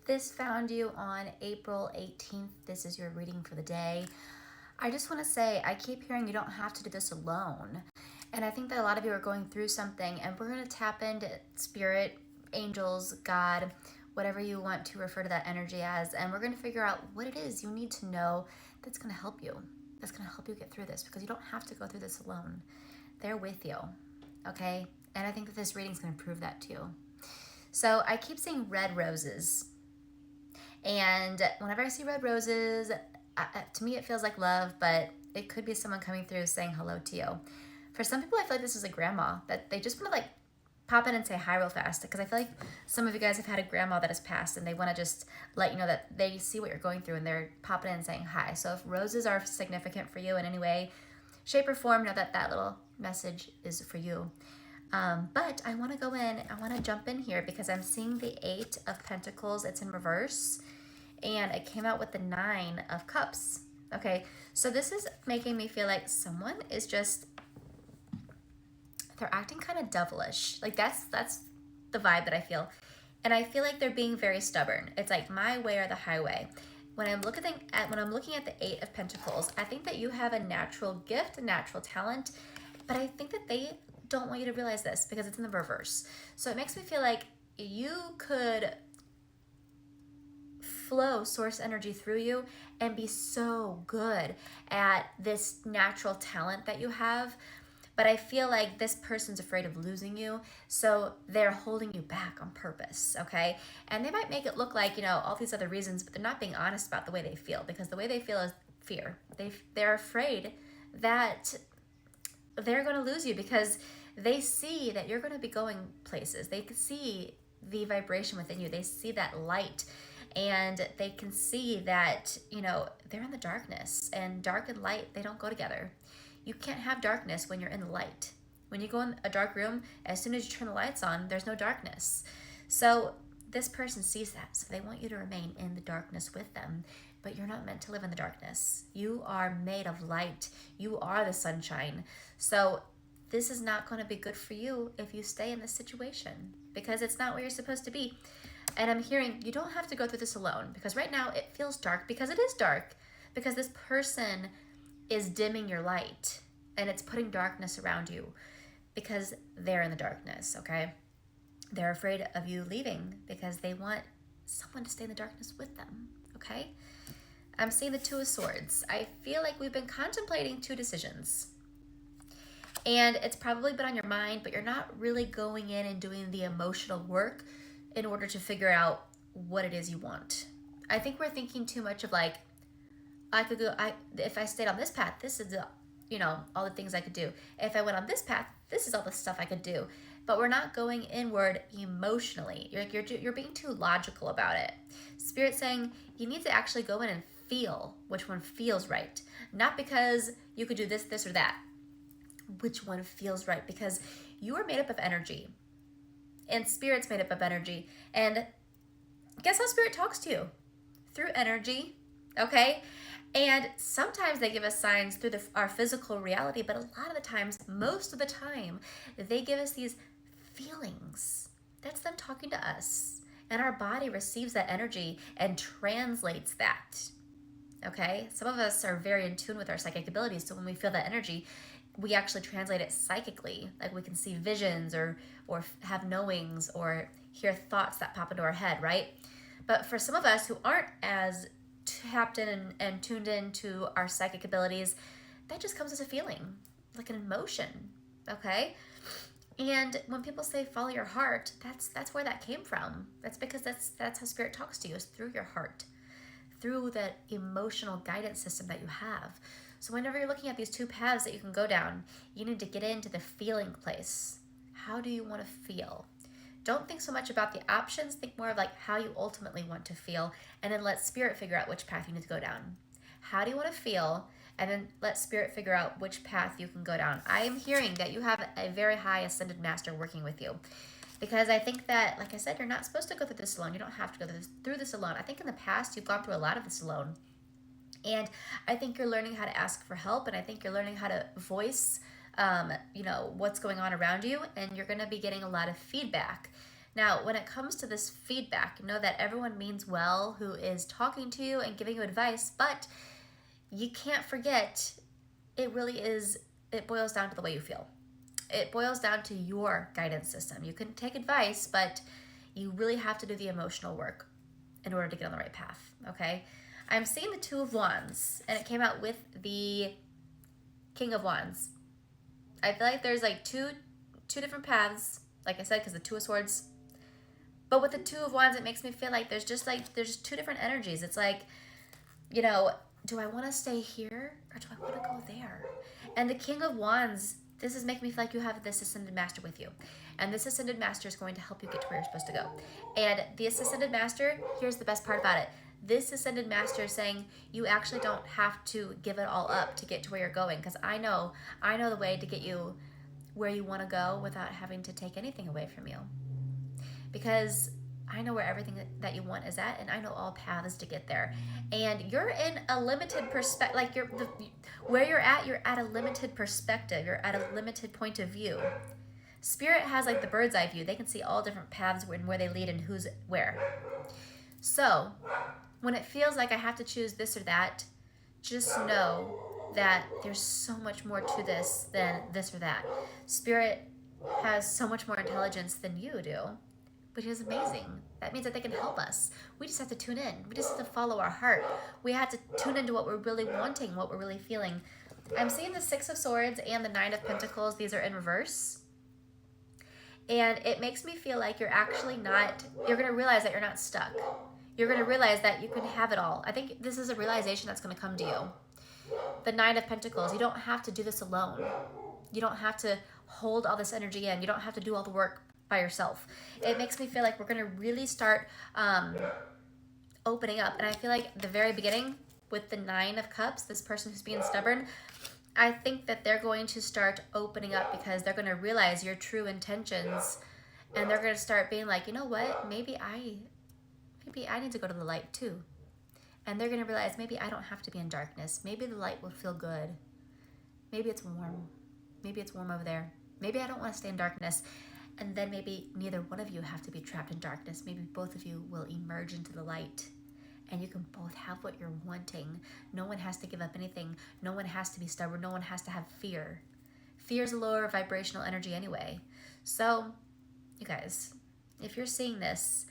This found you on April 18th. This is your reading for the day. I just want to say, I keep hearing you don't have to do this alone. And I think that a lot of you are going through something, and we're going to tap into spirit, angels, God, whatever you want to refer to that energy as, and we're going to figure out what it is you need to know that's going to help you. That's going to help you get through this, because you don't have to go through this alone. They're with you, okay? And I think that this reading is going to prove that to you. So I keep seeing red roses. And whenever I see red roses, to me it feels like love, but it could be someone coming through saying hello to you. For some people, I feel like this is a grandma that they just want to like pop in and say hi real fast, because I feel like some of you guys have had a grandma that has passed and they want to just let you know that they see what you're going through and they're popping in and saying hi. So if roses are significant for you in any way, shape, or form, know that that little message is for you. But I want to go in, I want to jump in here because I'm seeing the 8 of Pentacles. It's in reverse, and it came out with the 9 of Cups. Okay, so this is making me feel like someone is just, they're acting kind of devilish. Like that's the vibe that I feel. And I feel like they're being very stubborn. It's like my way or the highway. When I'm looking at the 8 of Pentacles, I think that you have a natural gift, a natural talent, but I think that they don't want you to realize this because it's in the reverse. So it makes me feel like you could flow source energy through you and be so good at this natural talent that you have. But I feel like this person's afraid of losing you, so they're holding you back on purpose, okay? And they might make it look like, all these other reasons, but they're not being honest about the way they feel, because the way they feel is fear. They're afraid that they're going to lose you because they see that you're going to be going places. They can see the vibration within you. They see that light, and they can see that, they're in the darkness, and dark and light, they don't go together. You can't have darkness when you're in the light. When you go in a dark room, as soon as you turn the lights on, there's no darkness. So this person sees that, so they want you to remain in the darkness with them, but you're not meant to live in the darkness. You are made of light. You are the sunshine. So this is not going to be good for you if you stay in this situation, because it's not where you're supposed to be. And I'm hearing you don't have to go through this alone, because right now it feels dark, because it is dark, because this person is dimming your light and it's putting darkness around you because they're in the darkness, okay? They're afraid of you leaving because they want someone to stay in the darkness with them, okay? I'm seeing the 2 of Swords. I feel like we've been contemplating 2 decisions. And it's probably been on your mind, but you're not really going in and doing the emotional work in order to figure out what it is you want. I think we're thinking too much of like, if I stayed on this path, this is, all the things I could do. If I went on this path, this is all the stuff I could do. But we're not going inward emotionally. You're being too logical about it. Spirit's saying you need to actually go in and feel which one feels right. Not because you could do this, this, or that. Which one feels right? Because you are made up of energy. And Spirit's made up of energy. And guess how Spirit talks to you? Through energy, okay? And sometimes they give us signs through our physical reality, but a lot of the times, most of the time, they give us these feelings. That's them talking to us. And our body receives that energy and translates that. Okay? Some of us are very in tune with our psychic abilities, so when we feel that energy, we actually translate it psychically. Like we can see visions or have knowings or hear thoughts that pop into our head, right? But for some of us who aren't as tapped in and tuned into our psychic abilities, that just comes as a feeling, like an emotion, okay? And when people say follow your heart, that's where that came from. That's because that's how Spirit talks to you, is through your heart, through that emotional guidance system that you have. So whenever you're looking at these 2 paths that you can go down, you need to get into the feeling place. How do you want to feel? Don't think so much about the options. Think more of like how you ultimately want to feel, and then let Spirit figure out which path you need to go down. How do you want to feel? And then let Spirit figure out which path you can go down. I am hearing that you have a very high ascended master working with you, because I think that, like I said, you're not supposed to go through this alone. You don't have to go through this alone. I think in the past you've gone through a lot of this alone. And I think you're learning how to ask for help, and I think you're learning how to voice what's going on around you, and you're going to be getting a lot of feedback. Now, when it comes to this feedback, know that everyone means well who is talking to you and giving you advice, but you can't forget it boils down to the way you feel. It boils down to your guidance system. You can take advice, but you really have to do the emotional work in order to get on the right path, okay? I'm seeing the Two of Wands, and it came out with the King of Wands. I feel like there's like two different paths, like I said, because the Two of Swords. But with the Two of Wands, it makes me feel like there's two different energies. It's like, you know, do I want to stay here or do I want to go there? And the King of Wands, this is making me feel like you have this Ascended Master with you. And this Ascended Master is going to help you get to where you're supposed to go. And this Ascended Master, here's the best part about it. This Ascended Master is saying you actually don't have to give it all up to get to where you're going. Because I know the way to get you where you want to go without having to take anything away from you. Because I know where everything that you want is at, and I know all paths to get there. And you're in a limited perspective, like where you're at a limited perspective. You're at a limited point of view. Spirit has like the bird's eye view. They can see all different paths and where they lead and who's where. So when it feels like I have to choose this or that, just know that there's so much more to this than this or that. Spirit has so much more intelligence than you do, which is amazing. That means that they can help us. We just have to tune in. We just have to follow our heart. We have to tune into what we're really wanting, what we're really feeling. I'm seeing the Six of Swords and the Nine of Pentacles. These are in reverse. And it makes me feel like you're going to realize that you're not stuck. You're going to realize that you can have it all. I think this is a realization that's going to come to you. The Nine of Pentacles, you don't have to do this alone. You don't have to hold all this energy in. You don't have to do all the work by yourself. It makes me feel like we're going to really start opening up. And I feel like the very beginning with the Nine of Cups, this person who's being stubborn, I think that they're going to start opening up because they're going to realize your true intentions, and they're going to start being like, you know what, maybe I need to go to the light too. And they're going to realize maybe I don't have to be in darkness. Maybe the light will feel good. Maybe it's warm. Maybe it's warm over there. Maybe I don't want to stay in darkness. And then maybe neither one of you have to be trapped in darkness. Maybe both of you will emerge into the light. And you can both have what you're wanting. No one has to give up anything. No one has to be stubborn. No one has to have fear. Fear is a lower vibrational energy anyway. So, you guys, if you're seeing this,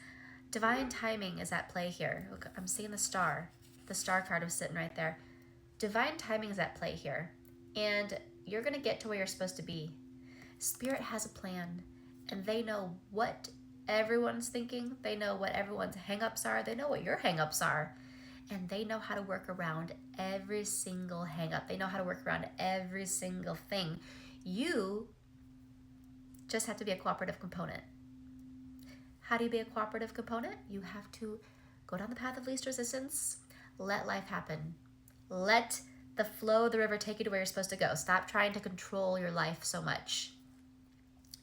divine timing is at play here. Look, I'm seeing the star. The star card was sitting right there. Divine timing is at play here. And you're going to get to where you're supposed to be. Spirit has a plan. And they know what everyone's thinking. They know what everyone's hang-ups are. They know what your hang-ups are. And they know how to work around every single hang-up. They know how to work around every single thing. You just have to be a cooperative component. How do you be a cooperative component? You have to go down the path of least resistance. Let life happen. Let the flow of the river take you to where you're supposed to go. Stop trying to control your life so much.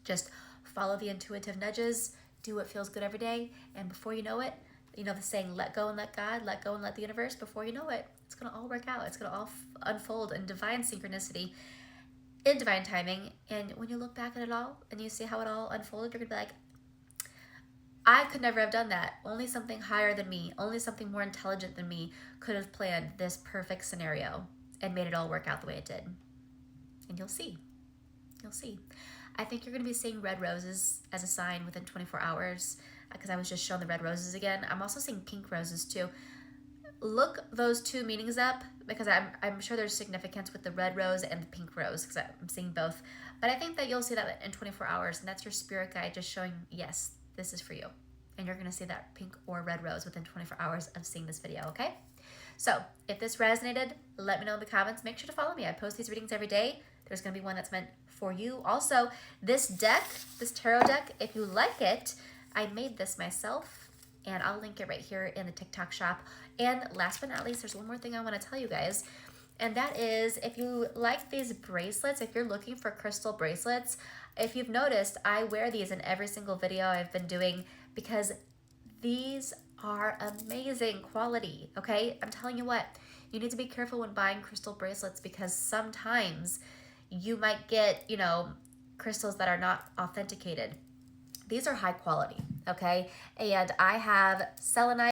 Just follow the intuitive nudges, do what feels good every day, and before you know it, you know the saying, let go and let God, let go and let the universe, before you know it, it's going to all work out. It's going to all unfold in divine synchronicity, in divine timing, and when you look back at it all, and you see how it all unfolded, you're going to be like, I could never have done that. Only something higher than me, only something more intelligent than me could have planned this perfect scenario and made it all work out the way it did. And you'll see. You'll see. I think you're going to be seeing red roses as a sign within 24 hours because I was just shown the red roses again. I'm also seeing pink roses too. Look those two meanings up because I'm sure there's significance with the red rose and the pink rose because I'm seeing both. But I think that you'll see that in 24 hours, and that's your spirit guide just showing, yes, this is for you. And you're going to see that pink or red rose within 24 hours of seeing this video, okay? So if this resonated, let me know in the comments. Make sure to follow me. I post these readings every day. There's going to be one that's meant for you. Also, this deck, this tarot deck, if you like it, I made this myself, and I'll link it right here in the TikTok shop. And last but not least, there's one more thing I want to tell you guys, and that is if you like these bracelets, if you're looking for crystal bracelets, if you've noticed, I wear these in every single video I've been doing because these are amazing quality, okay? I'm telling you what, you need to be careful when buying crystal bracelets because sometimes you might get, crystals that are not authenticated. these are high quality, okay? And I have selenite